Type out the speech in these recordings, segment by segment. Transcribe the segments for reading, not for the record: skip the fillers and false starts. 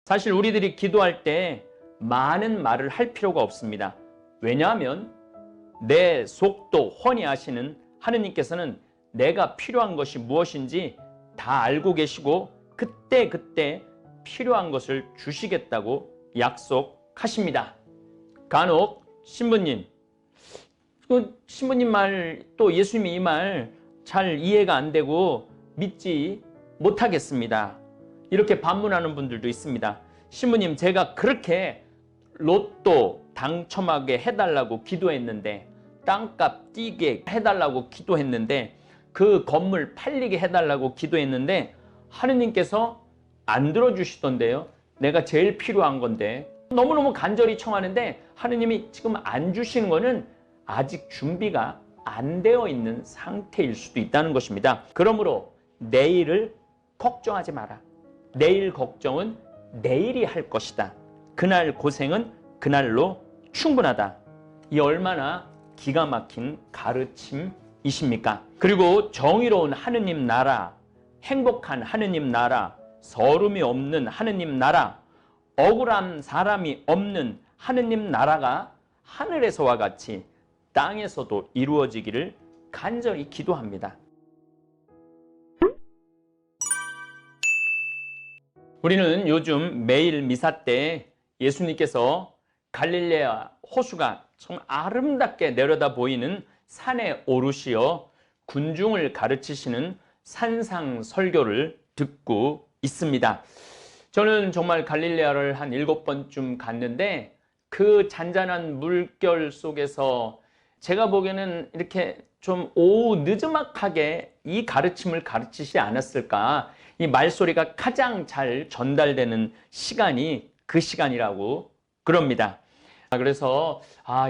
사실 우리들이 기도할 때 많은 말을 할 필요가 없습니다. 왜냐하면 내 속도 훤히 아시는 하느님께서는 내가 필요한 것이 무엇인지 다 알고 계시고 그때 필요한 것을 주시겠다고 약속하십니다. 간혹 신부님 말 또 예수님이 이 말 잘 이해가 안 되고 믿지 못하겠습니다. 이렇게 반문하는 분들도 있습니다. 신부님, 제가 그렇게 로또 당첨하게 해달라고 기도했는데, 땅값 뛰게 해달라고 기도했는데, 그 건물 팔리게 해달라고 기도했는데 하느님께서 안 들어주시던데요. 내가 제일 필요한 건데 너무너무 간절히 청하는데 하느님이 지금 안 주시는 거는 아직 준비가 안 되어 있는 상태일 수도 있다는 것입니다. 그러므로 내일을 걱정하지 마라. 내일 걱정은 내일이 할 것이다. 그날 고생은 그날로 충분하다. 이 얼마나 기가 막힌 가르침이십니까? 그리고 정의로운 하느님 나라, 행복한 하느님 나라, 서름이 없는 하느님 나라, 억울한 사람이 없는 하느님 나라가 하늘에서와 같이 땅에서도 이루어지기를 간절히 기도합니다. 우리는 요즘 매일 미사 때 예수님께서 갈릴레아 호수가 정말 아름답게 내려다 보이는 산에 오르시어 군중을 가르치시는 산상 설교를 듣고 있습니다. 저는 정말 갈릴레아를 한 7번쯤 갔는데 그 잔잔한 물결 속에서 제가 보기에는 이렇게 좀 오후 늦음막하게 이 가르침을 가르치지 않았을까. 이 말소리가 가장 잘 전달되는 시간이 그 시간이라고 그럽니다. 그래서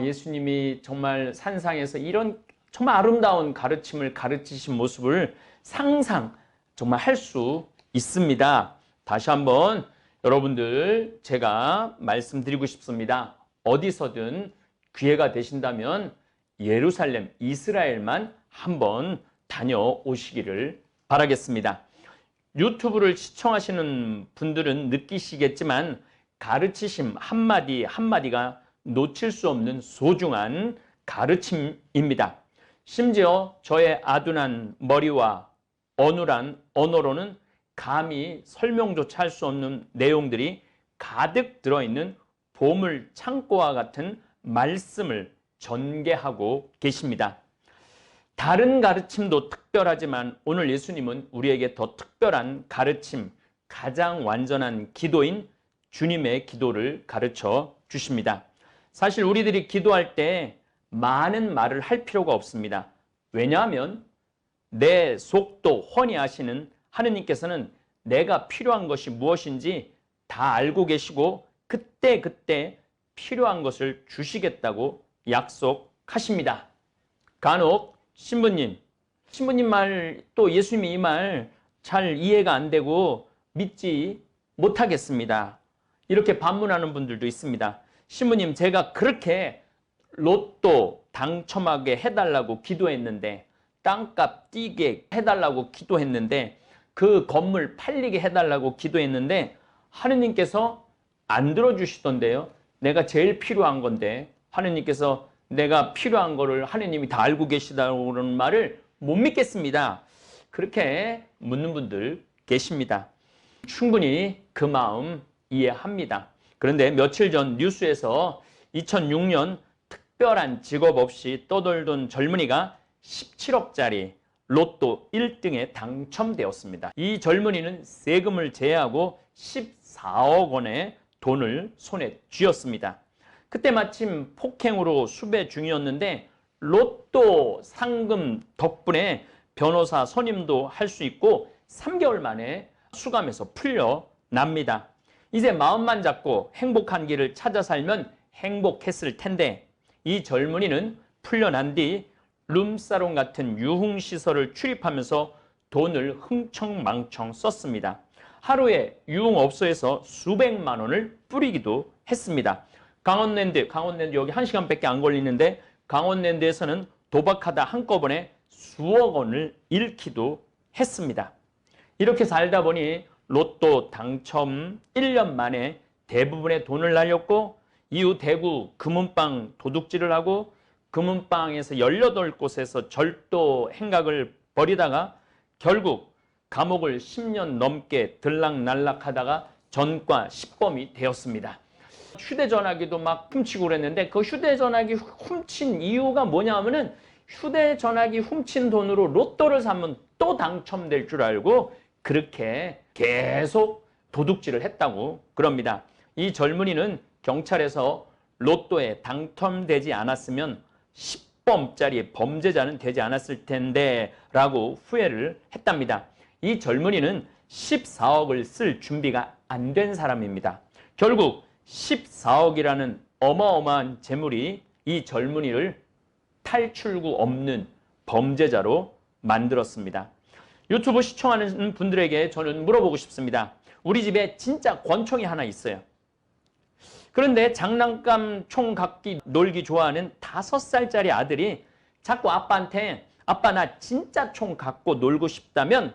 예수님이 정말 산상에서 이런 정말 아름다운 가르침을 가르치신 모습을 상상 정말 할 수 있습니다. 다시 한번 여러분들 제가 말씀드리고 싶습니다. 어디서든 기회가 되신다면 예루살렘, 이스라엘만 한번 다녀오시기를 바라겠습니다. 유튜브를 시청하시는 분들은 느끼시겠지만 가르치심 한마디 한마디가 놓칠 수 없는 소중한 가르침입니다. 심지어 저의 아둔한 머리와 어눌한 언어로는 감히 설명조차 할 수 없는 내용들이 가득 들어있는 보물 창고와 같은 말씀을 전개하고 계십니다. 다른 가르침도 특별하지만 오늘 예수님은 우리에게 더 특별한 가르침, 가장 완전한 기도인 주님의 기도를 가르쳐 주십니다. 사실 우리들이 기도할 때 많은 말을 할 필요가 없습니다. 왜냐하면 내 속도 훤히 아시는 하느님께서는 내가 필요한 것이 무엇인지 다 알고 계시고 그때 필요한 것을 주시겠다고 약속하십니다. 간혹 신부님 말 또 예수님이 이 말 잘 이해가 안 되고 믿지 못하겠습니다. 이렇게 반문하는 분들도 있습니다. 신부님, 제가 그렇게 로또 당첨하게 해달라고 기도했는데, 땅값 뛰게 해달라고 기도했는데, 그 건물 팔리게 해달라고 기도했는데 하느님께서 안 들어주시던데요. 내가 제일 필요한 건데 하느님께서 내가 필요한 거를 하느님이 다 알고 계시다고 그러는 말을 못 믿겠습니다. 그렇게 묻는 분들 계십니다. 충분히 그 마음 이해합니다. 그런데 며칠 전 뉴스에서 2006년 특별한 직업 없이 떠돌던 젊은이가 17억짜리 로또 1등에 당첨되었습니다. 이 젊은이는 세금을 제외하고 14억 원의 돈을 손에 쥐었습니다. 그때 마침 폭행으로 수배 중이었는데 로또 상금 덕분에 변호사 선임도 할 수 있고 3개월 만에 수감에서 풀려납니다. 이제 마음만 잡고 행복한 길을 찾아 살면 행복했을 텐데 이 젊은이는 풀려난 뒤 룸사롱 같은 유흥시설을 출입하면서 돈을 흥청망청 썼습니다. 하루에 유흥업소에서 수백만 원을 뿌리기도 했습니다. 강원랜드 여기 1시간밖에 안 걸리는데 강원랜드에서는 도박하다 한꺼번에 수억 원을 잃기도 했습니다. 이렇게 살다 보니 로또 당첨 1년 만에 대부분의 돈을 날렸고 이후 대구 금은방 도둑질을 하고 금은방에서 18곳에서 절도 행각을 벌이다가 결국 감옥을 10년 넘게 들락날락하다가 전과 10범이 되었습니다. 휴대전화기도 막 훔치고 그랬는데 그 휴대전화기 훔친 이유가 뭐냐면은 휴대전화기 훔친 돈으로 로또를 사면 또 당첨될 줄 알고 그렇게 계속 도둑질을 했다고 그럽니다. 이 젊은이는 경찰에서 로또에 당첨되지 않았으면 10범짜리 범죄자는 되지 않았을 텐데 라고 후회를 했답니다. 이 젊은이는 14억을 쓸 준비가 안 된 사람입니다. 결국 14억이라는 어마어마한 재물이 이 젊은이를 탈출구 없는 범죄자로 만들었습니다. 유튜브 시청하는 분들에게 저는 물어보고 싶습니다. 우리 집에 진짜 권총이 하나 있어요. 그런데 장난감 총 갖기 놀기 좋아하는 5살짜리 아들이 자꾸 아빠한테 아빠 나 진짜 총 갖고 놀고 싶다면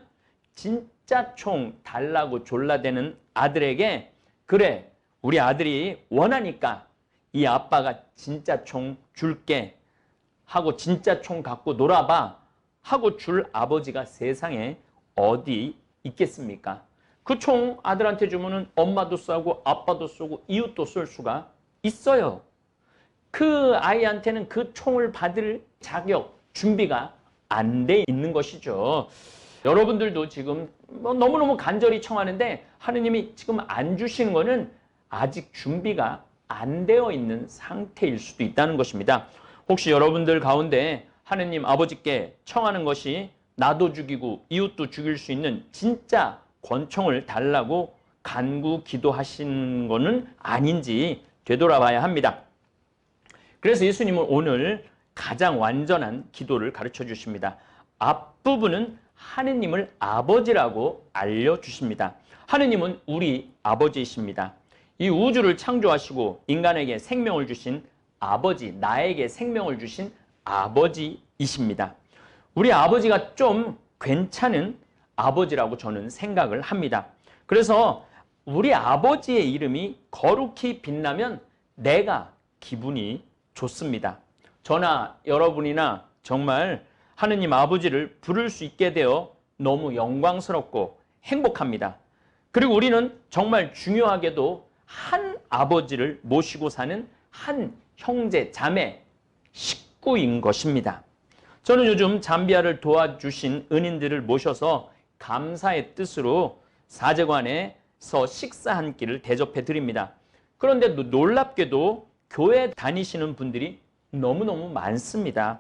진짜 총 달라고 졸라대는 아들에게 그래 우리 아들이 원하니까 이 아빠가 진짜 총 줄게 하고 진짜 총 갖고 놀아봐 하고 줄 아버지가 세상에 어디 있겠습니까? 그 총 아들한테 주면은 엄마도 쏘고 아빠도 쏘고 이웃도 쏠 수가 있어요. 그 아이한테는 그 총을 받을 자격, 준비가 안 돼 있는 것이죠. 여러분들도 지금 너무너무 간절히 청하는데 하느님이 지금 안 주시는 거는 아직 준비가 안 되어 있는 상태일 수도 있다는 것입니다. 혹시 여러분들 가운데 하느님 아버지께 청하는 것이 나도 죽이고 이웃도 죽일 수 있는 진짜 권총을 달라고 간구 기도하신 거는 아닌지 되돌아봐야 합니다. 그래서 예수님은 오늘 가장 완전한 기도를 가르쳐 주십니다. 앞부분은 하느님을 아버지라고 알려주십니다. 하느님은 우리 아버지이십니다. 이 우주를 창조하시고 인간에게 생명을 주신 아버지, 나에게 생명을 주신 아버지이십니다. 우리 아버지가 좀 괜찮은 아버지라고 저는 생각을 합니다. 그래서 우리 아버지의 이름이 거룩히 빛나면 내가 기분이 좋습니다. 저나 여러분이나 정말 하느님 아버지를 부를 수 있게 되어 너무 영광스럽고 행복합니다. 그리고 우리는 정말 중요하게도 한 아버지를 모시고 사는 한 형제, 자매, 식구인 것입니다. 저는 요즘 잠비아를 도와주신 은인들을 모셔서 감사의 뜻으로 사제관에서 식사 한 끼를 대접해 드립니다. 그런데 놀랍게도 교회 다니시는 분들이 너무너무 많습니다.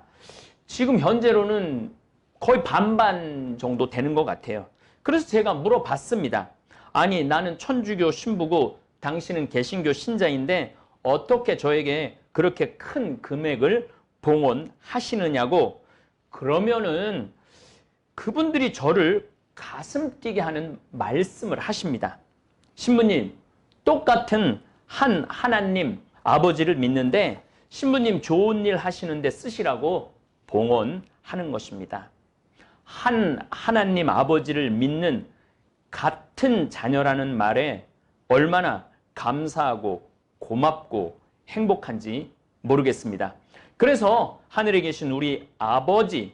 지금 현재로는 거의 반반 정도 되는 것 같아요. 그래서 제가 물어봤습니다. 아니 나는 천주교 신부고 당신은 개신교 신자인데 어떻게 저에게 그렇게 큰 금액을 봉헌하시느냐고. 그러면은 그분들이 저를 가슴 뛰게 하는 말씀을 하십니다. 신부님, 똑같은 한 하나님 아버지를 믿는데 신부님 좋은 일 하시는데 쓰시라고 봉헌하는 것입니다. 한 하나님 아버지를 믿는 같은 자녀라는 말에 얼마나 감사하고 고맙고 행복한지 모르겠습니다. 그래서 하늘에 계신 우리 아버지는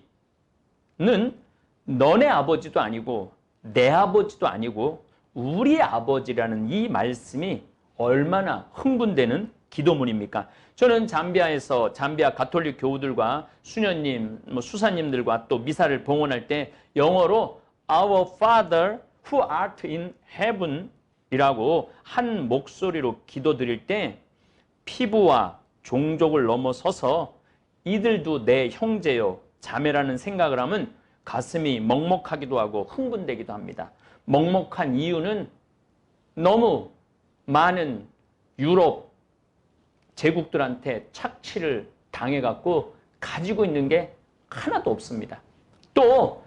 너네 아버지도 아니고 내 아버지도 아니고 우리 아버지라는 이 말씀이 얼마나 흥분되는 기도문입니까? 저는 잠비아에서 잠비아 가톨릭 교우들과 수녀님, 수사님들과 또 미사를 봉헌할 때 영어로 Our Father who art in heaven 이라고 한 목소리로 기도드릴 때 피부와 종족을 넘어서서 이들도 내 형제요 자매라는 생각을 하면 가슴이 먹먹하기도 하고 흥분되기도 합니다. 먹먹한 이유는 너무 많은 유럽 제국들한테 착취를 당해갖고 가지고 있는 게 하나도 없습니다. 또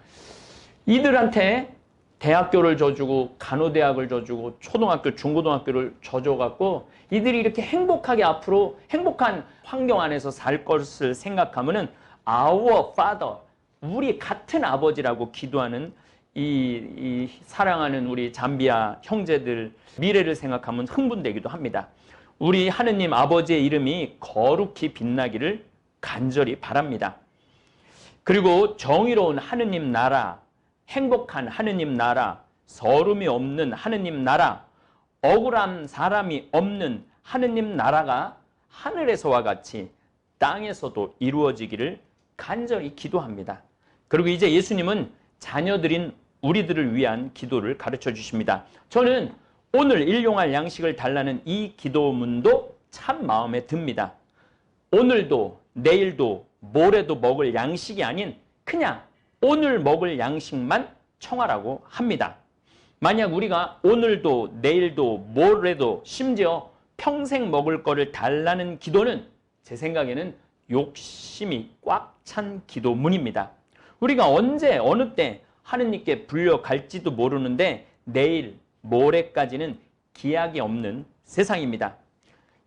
이들한테 대학교를 줘주고 간호대학을 줘주고 초등학교, 중고등학교를 줘줘갖고 이들이 이렇게 행복하게 앞으로 행복한 환경 안에서 살 것을 생각하면은 Our Father, 우리 같은 아버지라고 기도하는 이 사랑하는 우리 잠비아 형제들 미래를 생각하면 흥분되기도 합니다. 우리 하느님 아버지의 이름이 거룩히 빛나기를 간절히 바랍니다. 그리고 정의로운 하느님 나라, 행복한 하느님 나라, 서름이 없는 하느님 나라, 억울한 사람이 없는 하느님 나라가 하늘에서와 같이 땅에서도 이루어지기를 간절히 기도합니다. 그리고 이제 예수님은 자녀들인 우리들을 위한 기도를 가르쳐 주십니다. 저는 오늘 일용할 양식을 달라는 이 기도문도 참 마음에 듭니다. 오늘도 내일도 모레도 먹을 양식이 아닌 그냥 오늘 먹을 양식만 청하라고 합니다. 만약 우리가 오늘도 내일도 모레도 심지어 평생 먹을 거를 달라는 기도는 제 생각에는 욕심이 꽉 찬 기도문입니다. 우리가 언제 어느 때 하느님께 불려갈지도 모르는데 내일 모레까지는 기약이 없는 세상입니다.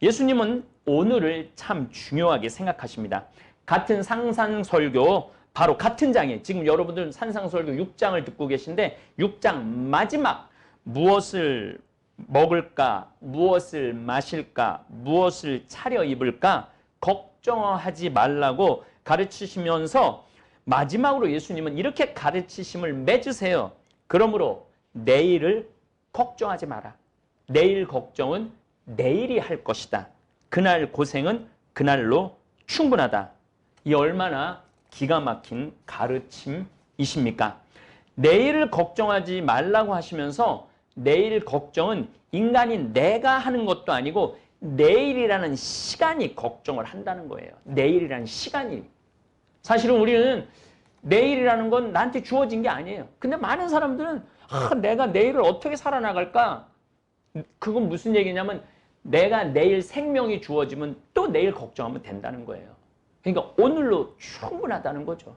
예수님은 오늘을 참 중요하게 생각하십니다. 같은 상상설교 바로 같은 장에 지금 여러분들은 산상설교 6장을 듣고 계신데 6장 마지막 무엇을 먹을까, 무엇을 마실까, 무엇을 차려 입을까 걱정하지 말라고 가르치시면서 마지막으로 예수님은 이렇게 가르치심을 맺으세요. 그러므로 내일을 걱정하지 마라. 내일 걱정은 내일이 할 것이다. 그날 고생은 그날로 충분하다. 이 얼마나 기가 막힌 가르침이십니까? 내일을 걱정하지 말라고 하시면서 내일 걱정은 인간이 내가 하는 것도 아니고 내일이라는 시간이 걱정을 한다는 거예요. 내일이라는 시간이. 사실은 우리는 내일이라는 건 나한테 주어진 게 아니에요. 근데 많은 사람들은 내가 내일을 어떻게 살아나갈까? 그건 무슨 얘기냐면 내가 내일 생명이 주어지면 또 내일 걱정하면 된다는 거예요. 그러니까 오늘로 충분하다는 거죠.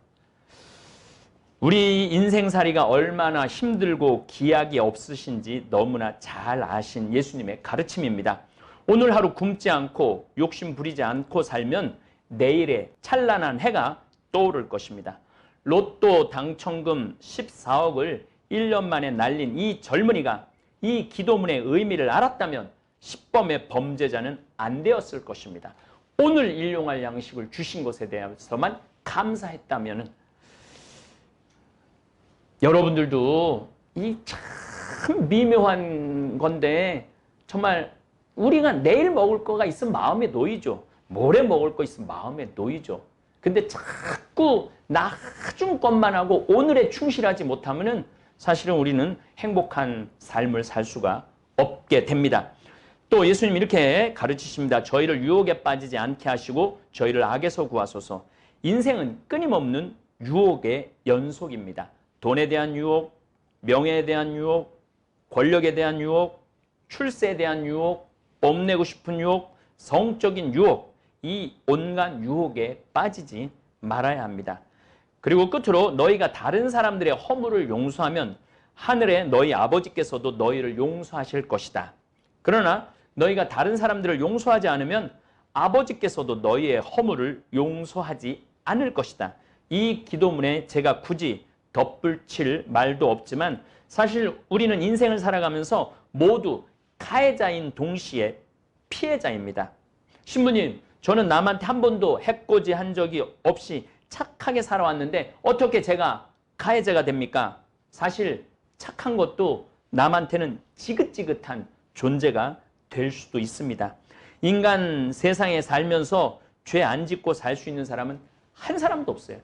우리 인생살이가 얼마나 힘들고 기약이 없으신지 너무나 잘 아신 예수님의 가르침입니다. 오늘 하루 굶지 않고 욕심 부리지 않고 살면 내일의 찬란한 해가 떠오를 것입니다. 로또 당첨금 14억을 1년 만에 날린 이 젊은이가 이 기도문의 의미를 알았다면 10범의 범죄자는 안 되었을 것입니다. 오늘 일용할 양식을 주신 것에 대해서만 감사했다면 여러분들도 이 참 미묘한 건데 정말 우리가 내일 먹을 거가 있으면 마음에 놓이죠. 모레 먹을 거 있으면 마음에 놓이죠. 근데 자꾸 나중 것만 하고 오늘에 충실하지 못하면은 사실은 우리는 행복한 삶을 살 수가 없게 됩니다. 또 예수님 이렇게 가르치십니다. 저희를 유혹에 빠지지 않게 하시고 저희를 악에서 구하소서. 인생은 끊임없는 유혹의 연속입니다. 돈에 대한 유혹, 명예에 대한 유혹, 권력에 대한 유혹, 출세에 대한 유혹, 뽐내고 싶은 유혹, 성적인 유혹, 이 온갖 유혹에 빠지지 말아야 합니다. 그리고 끝으로 너희가 다른 사람들의 허물을 용서하면 하늘의 너희 아버지께서도 너희를 용서하실 것이다. 그러나 너희가 다른 사람들을 용서하지 않으면 아버지께서도 너희의 허물을 용서하지 않을 것이다. 이 기도문에 제가 굳이 덧붙일 말도 없지만 사실 우리는 인생을 살아가면서 모두 가해자인 동시에 피해자입니다. 신부님, 저는 남한테 한 번도 해코지 한 적이 없이 착하게 살아왔는데 어떻게 제가 가해자가 됩니까? 사실 착한 것도 남한테는 지긋지긋한 존재가 될 수도 있습니다. 인간 세상에 살면서 죄 안 짓고 살 수 있는 사람은 한 사람도 없어요.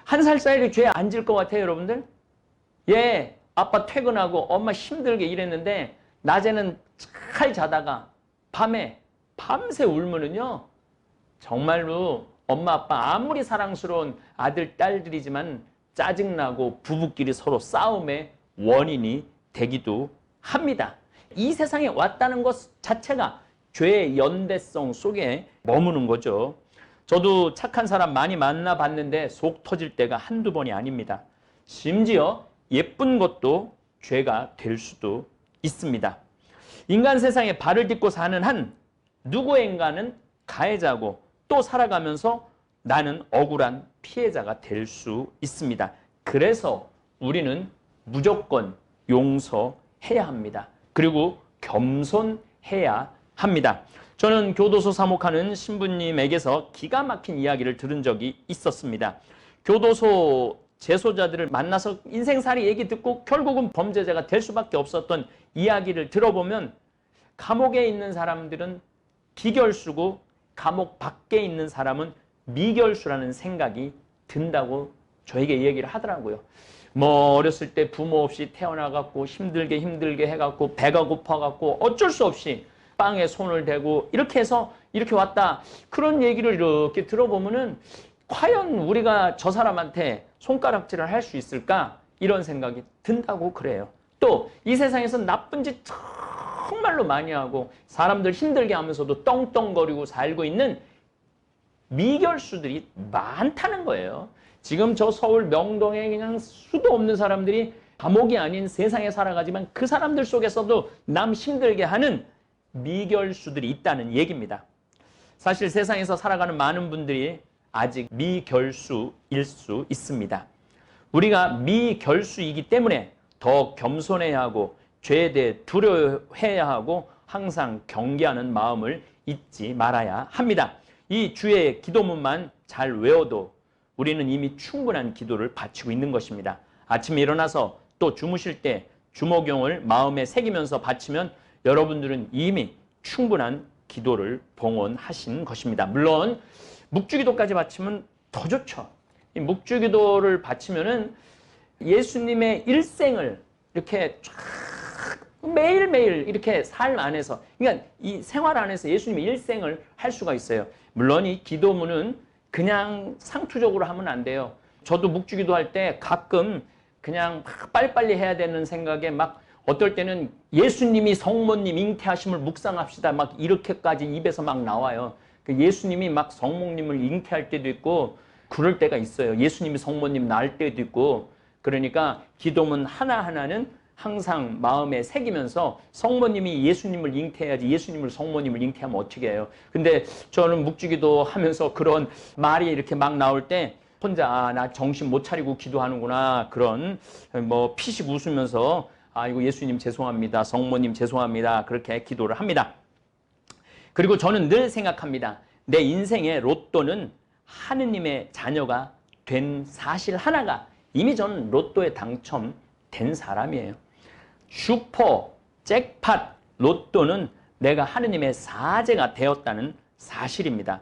한 살 차이로 죄 안 질 것 같아요, 여러분들? 예, 아빠 퇴근하고 엄마 힘들게 일했는데 낮에는 잘 자다가 밤에 밤새 울면은요 정말로 엄마 아빠 아무리 사랑스러운 아들 딸들이지만 짜증나고 부부끼리 서로 싸움의 원인이 되기도 합니다. 이 세상에 왔다는 것 자체가 죄의 연대성 속에 머무는 거죠. 저도 착한 사람 많이 만나봤는데 속 터질 때가 한두 번이 아닙니다. 심지어 예쁜 것도 죄가 될 수도 있습니다. 인간 세상에 발을 딛고 사는 한 누구인가는 가해자고 또 살아가면서 나는 억울한 피해자가 될 수 있습니다. 그래서 우리는 무조건 용서해야 합니다. 그리고 겸손해야 합니다. 저는 교도소 사목하는 신부님에게서 기가 막힌 이야기를 들은 적이 있었습니다. 교도소 재소자들을 만나서 인생살이 얘기 듣고 결국은 범죄자가 될 수밖에 없었던 이야기를 들어보면 감옥에 있는 사람들은 기결수고 감옥 밖에 있는 사람은 미결수라는 생각이 든다고 저에게 얘기를 하더라고요. 뭐 어렸을 때 부모 없이 태어나갖고 힘들게 해갖고 배가 고파갖고 어쩔 수 없이 빵에 손을 대고 이렇게 해서 이렇게 왔다. 그런 얘기를 이렇게 들어보면은 과연 우리가 저 사람한테 손가락질을 할 수 있을까? 이런 생각이 든다고 그래요. 또 이 세상에서 나쁜 짓 정말로 많이 하고 사람들 힘들게 하면서도 떵떵거리고 살고 있는 미결수들이 많다는 거예요. 지금 저 서울 명동에 그냥 수도 없는 사람들이 감옥이 아닌 세상에 살아가지만 그 사람들 속에서도 남 힘들게 하는 미결수들이 있다는 얘기입니다. 사실 세상에서 살아가는 많은 분들이 아직 미결수일 수 있습니다. 우리가 미결수이기 때문에 더 겸손해야 하고 죄에 대해 두려워해야 하고 항상 경계하는 마음을 잊지 말아야 합니다. 이 주의 기도문만 잘 외워도 우리는 이미 충분한 기도를 바치고 있는 것입니다. 아침에 일어나서 또 주무실 때 주목용을 마음에 새기면서 바치면 여러분들은 이미 충분한 기도를 봉헌하신 것입니다. 물론 묵주기도까지 바치면 더 좋죠. 이 묵주기도를 바치면은 예수님의 일생을 이렇게 쫙 매일매일 이렇게 삶 안에서, 그러니까 이 생활 안에서 예수님의 일생을 할 수가 있어요. 물론 이 기도문은 그냥 상투적으로 하면 안 돼요. 저도 묵주기도 할 때 가끔 그냥 막 빨리빨리 해야 되는 생각에 막 어떨 때는 예수님이 성모님 잉태하심을 묵상합시다 막 이렇게까지 입에서 막 나와요. 예수님이 막 성모님을 잉태할 때도 있고 그럴 때가 있어요. 예수님이 성모님 낳을 때도 있고. 그러니까 기도문 하나하나는 항상 마음에 새기면서 성모님이 예수님을 잉태해야지 예수님을 성모님을 잉태하면 어떻게 해요. 근데 저는 묵주기도 하면서 그런 말이 이렇게 막 나올 때 혼자 나 정신 못 차리고 기도하는구나 그런 뭐 피식 웃으면서 이거 예수님 죄송합니다. 성모님 죄송합니다. 그렇게 기도를 합니다. 그리고 저는 늘 생각합니다. 내 인생의 로또는 하느님의 자녀가 된 사실 하나가 이미 저는 로또에 당첨된 사람이에요. 슈퍼, 잭팟, 로또는 내가 하느님의 사제가 되었다는 사실입니다.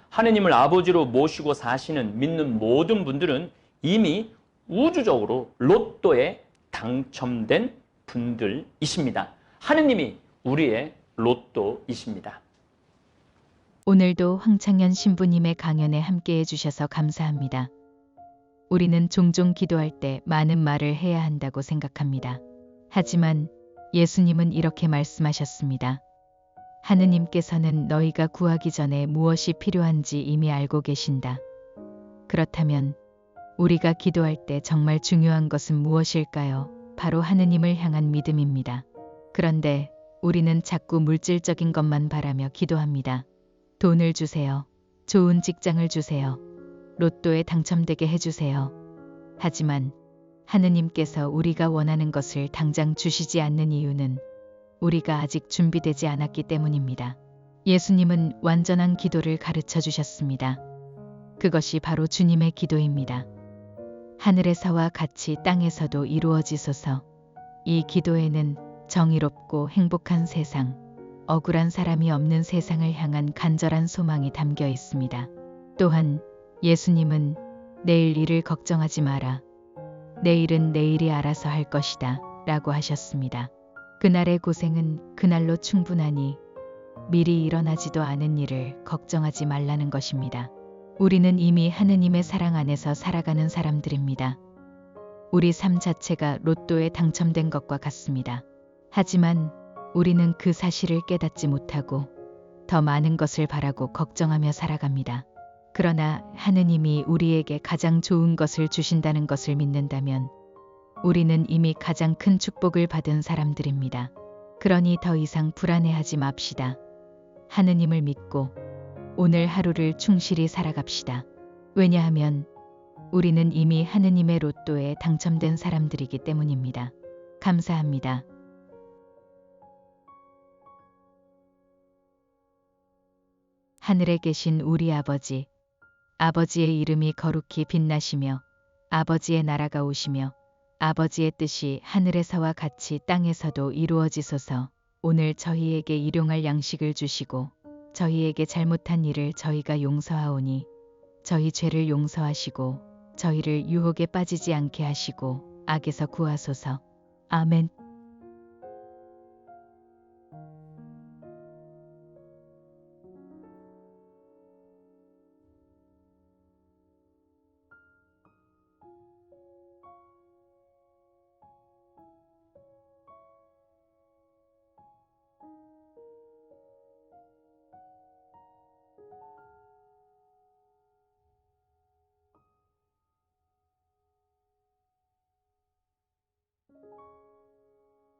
하느님을 아버지로 모시고 사시는 믿는 모든 분들은 이미 우주적으로 로또에 당첨된 분들이십니다. 하느님이 우리의 로또이십니다. 오늘도 황창현 신부님의 강연에 함께해 주셔서 감사합니다. 우리는 종종 기도할 때 많은 말을 해야 한다고 생각합니다. 하지만 예수님은 이렇게 말씀하셨습니다. 하느님께서는 너희가 구하기 전에 무엇이 필요한지 이미 알고 계신다. 그렇다면 우리가 기도할 때 정말 중요한 것은 무엇일까요? 바로 하느님을 향한 믿음입니다. 그런데 우리는 자꾸 물질적인 것만 바라며 기도합니다. 돈을 주세요. 좋은 직장을 주세요. 로또에 당첨되게 해주세요. 하지만 하느님께서 우리가 원하는 것을 당장 주시지 않는 이유는 우리가 아직 준비되지 않았기 때문입니다. 예수님은 완전한 기도를 가르쳐 주셨습니다. 그것이 바로 주님의 기도입니다. 하늘에서와 같이 땅에서도 이루어지소서. 이 기도에는 정의롭고 행복한 세상, 억울한 사람이 없는 세상을 향한 간절한 소망이 담겨 있습니다. 또한 예수님은 내일 일을 걱정하지 마라. 내일은 내일이 알아서 할 것이다 라고 하셨습니다. 그날의 고생은 그날로 충분하니 미리 일어나지도 않은 일을 걱정하지 말라는 것입니다. 우리는 이미 하느님의 사랑 안에서 살아가는 사람들입니다. 우리 삶 자체가 로또에 당첨된 것과 같습니다. 하지만 우리는 그 사실을 깨닫지 못하고 더 많은 것을 바라고 걱정하며 살아갑니다. 그러나 하느님이 우리에게 가장 좋은 것을 주신다는 것을 믿는다면 우리는 이미 가장 큰 축복을 받은 사람들입니다. 그러니 더 이상 불안해하지 맙시다. 하느님을 믿고 오늘 하루를 충실히 살아갑시다. 왜냐하면 우리는 이미 하느님의 로또에 당첨된 사람들이기 때문입니다. 감사합니다. 하늘에 계신 우리 아버지, 아버지의 이름이 거룩히 빛나시며 아버지의 나라가 오시며 아버지의 뜻이 하늘에서와 같이 땅에서도 이루어지소서. 오늘 저희에게 일용할 양식을 주시고 저희에게 잘못한 일을 저희가 용서하오니 저희 죄를 용서하시고 저희를 유혹에 빠지지 않게 하시고 악에서 구하소서. 아멘.